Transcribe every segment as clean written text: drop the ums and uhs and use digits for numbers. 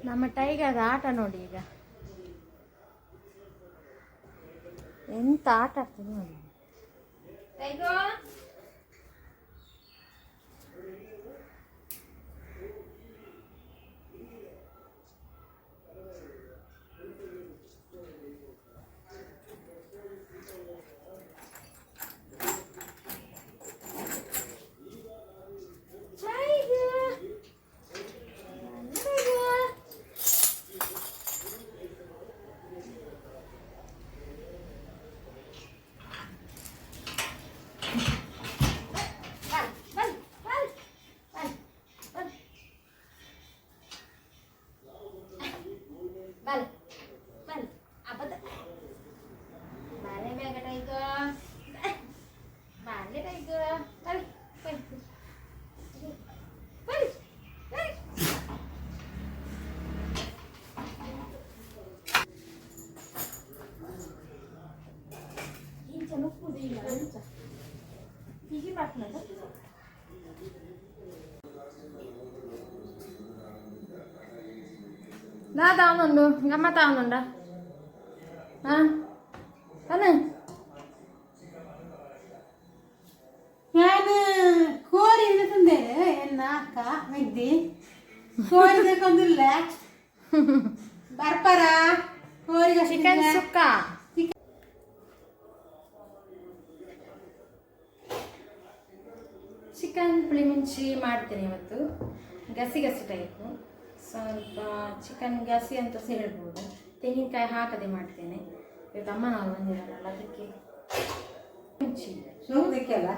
ನಮ್ಮ ಟೈಗರ್ ಆಟ ನೋಡಿ ಈಗ ಎಂತ ಆಟ ಆಗ್ತದೆ ನೋಡಿ. താവുന്നുണ്ടോ ഗമ്മത്താവുന്നുണ്ടോ അന്ന് ഞാൻ കോരി തിന്നേര് എന്നാക്ക മെഗ്ದಿ ಕೋರಿ ಬೇಕಂದಿಲ್ಲ ಬರ್ಪಾರ ಕೋರಿ ಚಿಕನ್ ಸುಕ್ಕ ಚಿಕನ್ ಪುಳಿಮುಂಚಿ ಮಾಡ್ತೀನಿ ಇವತ್ತು. ಗಸಿ ಗಸಿ ಟೈಪು, ಸ್ವಲ್ಪ ಚಿಕನ್ ಗಸಿ ಅಂತ ಹೇಳ್ಬೋದು. ತೆಂಗಿನಕಾಯಿ ಹಾಕದೆ ಮಾಡ್ತೇನೆ. ಇವತ್ತು ಅಮ್ಮನವ್ರು ಬಂದಿರಲ್ಲ ಅದಕ್ಕೆ ಮುಂಚಿ ಸೋದಕ್ಕೆಲ್ಲ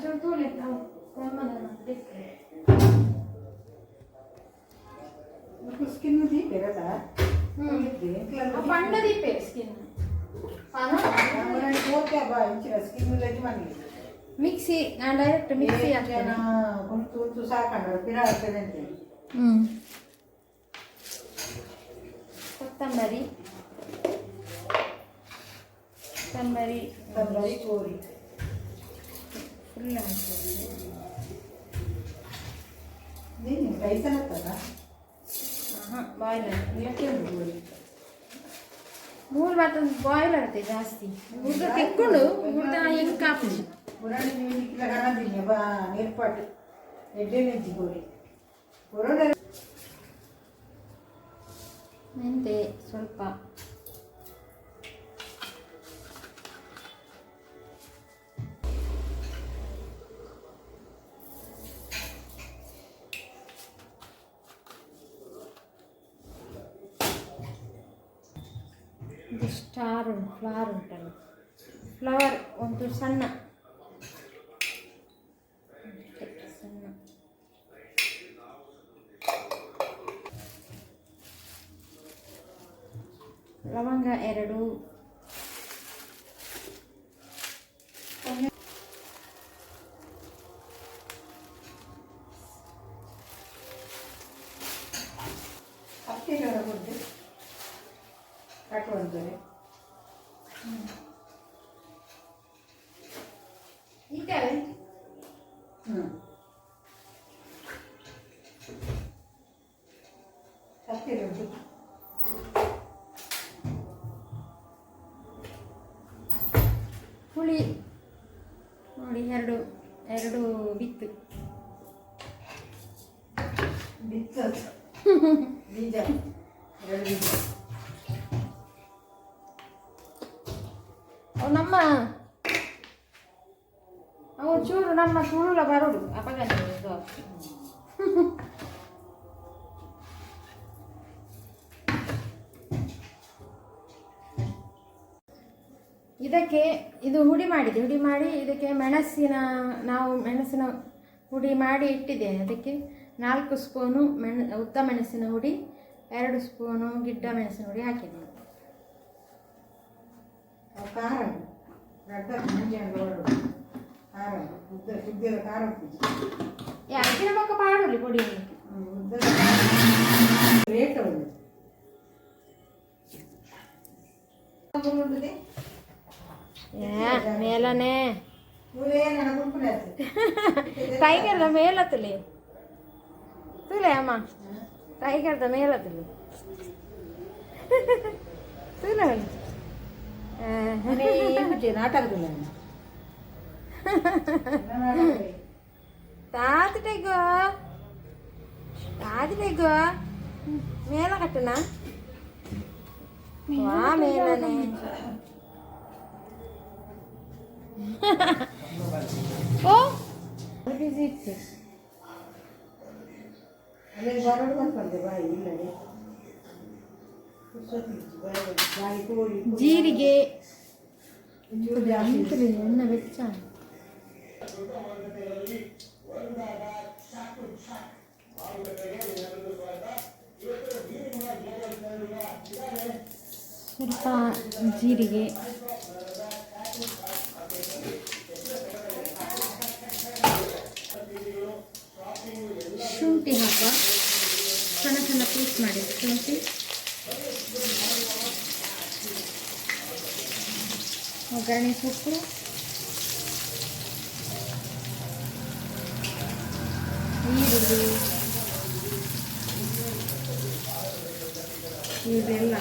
ಚೂರು ತೋಲೆ ನಾವು ಸ್ಕಿನ್ ದೀಪೇರಲ್ಲ ಪಂಡ ದೀಪೆ ಸ್ಕಿನ್ ಸ್ಕಿನ್ ಮಾಡಿ ಮಿಕ್ಸಿ ನಾನು ಡೈರೆಕ್ಟ್ ಮಿಕ್ಸಿ ಹಾಕ್ತೇನೆ. ಕುಂತು ಸಾಕಂಡ್ರೆ ಪಿರಾಡ್ತದೆ ಅಂತ. ಕೊತ್ತಂಬರಿ ಕೋರಿ ಫುಲ್ ಹಾಕ್ತೇನೆ. ರೈಸ್ ಆಗ್ತದ ಬಾಯ್ಲರ್ ಇಲ್ಲಕ್ಕೆ ಮೂರು ಭಾತ ಬಾಯ್ಲರ್ ಇರುತ್ತೆ ಜಾಸ್ತಿ. ಹುಡುಗ ತೆಕ್ಕೊಂಡು ಹುಡುಗ ಹೆಂಗೆ ಕಾಪು ಪುರಾಣಿ ನೀರಿಕ್ಕಿಲ್ಲ ಕಾಣದಿಲ್ಲ ಬಾ ನೀರ್ಪಾಟು ಎಡ್ಡೆ ನೆಜ್ಜಿ ಕೋರಿ ಮೆಂತೆ ಸ್ವಲ್ಪ ಫ್ಲವರ್ ಉಂಟಲ್ಲ, ಫ್ಲವರ್ ಒಂದು ಸಣ್ಣ ಲವಂಗ 2, ಕಟ್ಟುವಂತಾರೆ ಇದ್ದಾವೆ. ಹುಳಿ ನೋಡಿ ಎರಡು ಬಿತ್ತು ಬೀಜ 2 ಬೀಜ ಅವು ಚೂರು ನಮ್ಮ ತುಳುಲ ಬರೋದು ಅಪಘಾತ. ಇದಕ್ಕೆ ಇದು ಹುಡಿ ಮಾಡಿ ಇದಕ್ಕೆ ಮೆಣಸಿನ ಹುಡಿ ಮಾಡಿ ಇಟ್ಟಿದ್ದೇನೆ. ಅದಕ್ಕೆ 4 ಸ್ಪೂನು ಉದ್ದ ಮೆಣಸಿನ ಹುಡಿ, 2 ಸ್ಪೂನು ಗಿಡ್ಡ ಮೆಣಸಿನ ಹುಡಿ ಹಾಕಿದ್ದೇನೆ. ಅದಕ್ಕೆ ಪಕ್ಕ ಪಾಡಲಿ ಪೊಡಿ ಮೇಲನೆ ಕೈಗೆಲ್ಲ ಮೇಲ ತುಲೆ ಅಮ್ಮ ಕೈ ಕಡ್ದ ಮೇಲತ್ತಲ್ಲಿ ನಾಟಕದಿಲ್ಲ ತಾತಿಟೆಗೋ ತಾತಿಟೆಗೋ ಮೇಲ ಕಟ್ಟನಾ ವಾ ಮೇಲನೆ ಓ ಬಿಸಿ ಇತ್ತು ಅದೇ ಬರೋಡು ಬಂದ್ಕೊಂಡೆ ಬಾಯಿ ಇಲ್ಲದೆ ಬಾಯಿ ಕೋಳಿ ಜೀರಿಗೆ ಚೂರು ಜಾಸ್ತಿ ಎಣ್ಣೆ ಬೆಚ್ಚ ಸ್ವಲ್ಪ ಜೀರಿಗೆ ಶುಂಠಿ ಹಾಕುವ ಸಣ್ಣ ಸಣ್ಣ ಪೀಸ್ ಮಾಡಿ ಶುಂಠಿ ಒಗ್ಗರಣೆ ಸೊಪ್ಪು ಈರುಳ್ಳಿ ಇದೆಲ್ಲ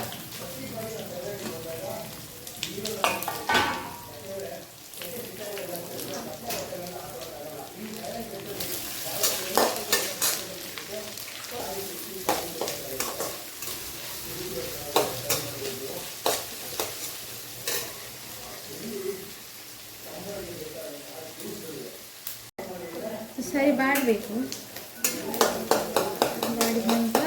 ಸರಿ ಬಾಡಬೇಕು ಬಾಡಿದ ನಂತರ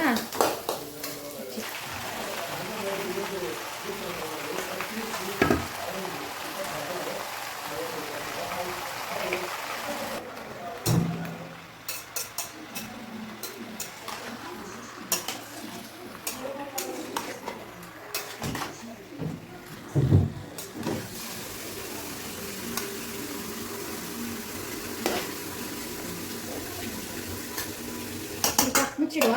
ಮುಚ್ಚಿಡುವ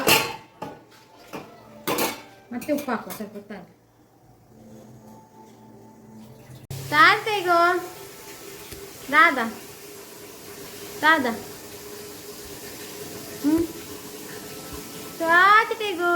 ಮತ್ತೆ ಉಪ್ಪು ಹಾಕುವ ಸ್ವಲ್ಪ ಹೊತ್ತಾಗ ತಾತೆಗೋ ದಾದಾ ದಾದಾ ತಾತೆಗೋ